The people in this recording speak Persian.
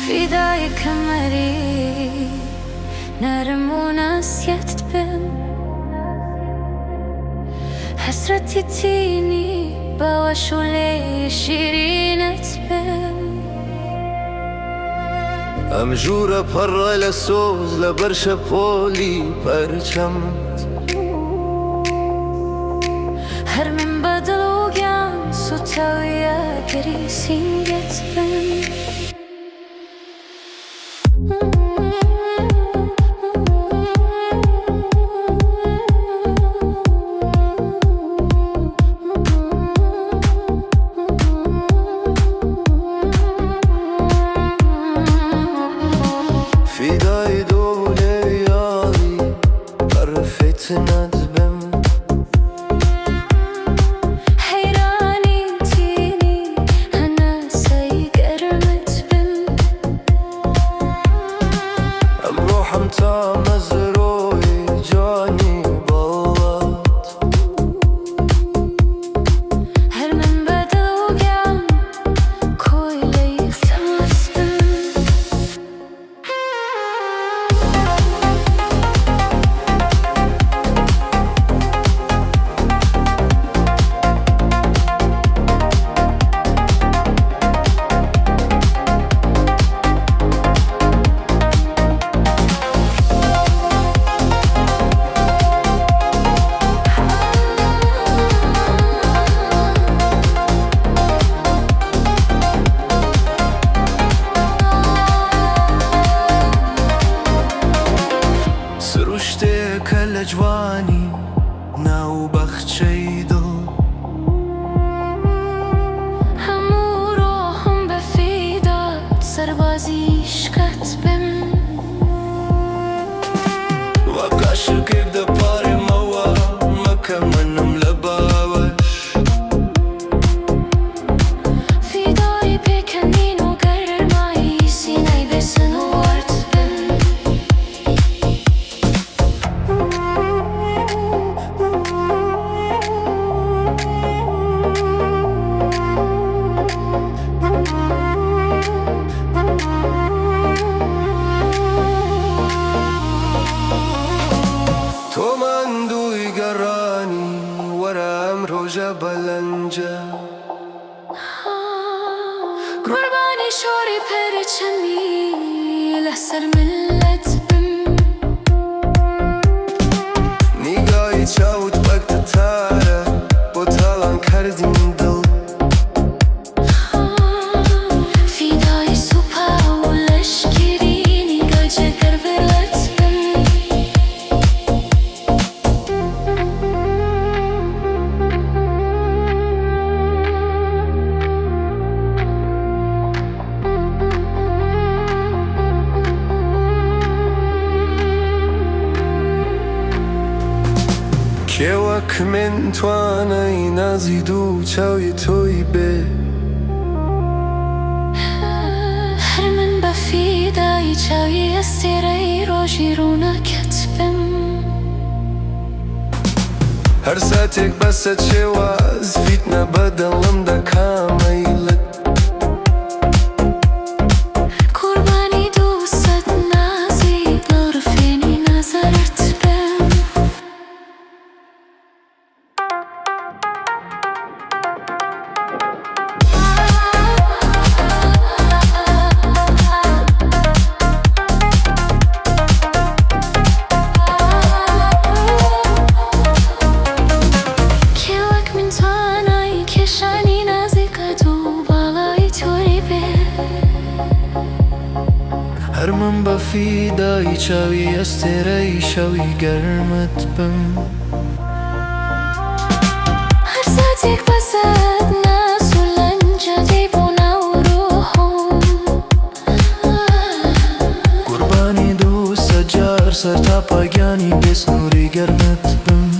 فدای کمری نرم و ناسیت بم حسرتی تینی با شعله شیرینت بم ام جوره پر لسوز لبرش پولی پرچمت هر من بدلوگم سوتاویا گری سینگت بم فدای دوله یاری بر فتنت بم حیرانی تینی هناسای گرمت بم ام روحم تا مزروی جانی بالات هر من بدلوگم کویلی تماس بم سروشته کل جوانی ناو بخچه دل همو روحم بفیدات سربازیش کتبم وقع شکیب ده پاری موا مکه منم لباوش فدای پیکنین و گرمایی سینای بسن و ورد بم تو من دوی گرانی ورم روژه بلنجه قربانی شوری پرچمی لسر ملت بم نگاهی چاوت وقت تاره با تالان کردیم دل فدای سوپا و لشکری نگاه جگر ولت بم که وک من توانای نزید و چاوی توی به هر من بفیدای چاوی استیرای روشی رو نکتبم هر ساعتك بس تشواز فيتنا بدلم دا كاميلت قربانی دوست نازی لرفینی نظرت بم هر من بفیدای چاوی استیرای شوی گرمت بم هر ساعتك بسد ناس ولنجدي بونا وروحهم قربانی دوست جار سر تا پایانی بس نوری گرمت بم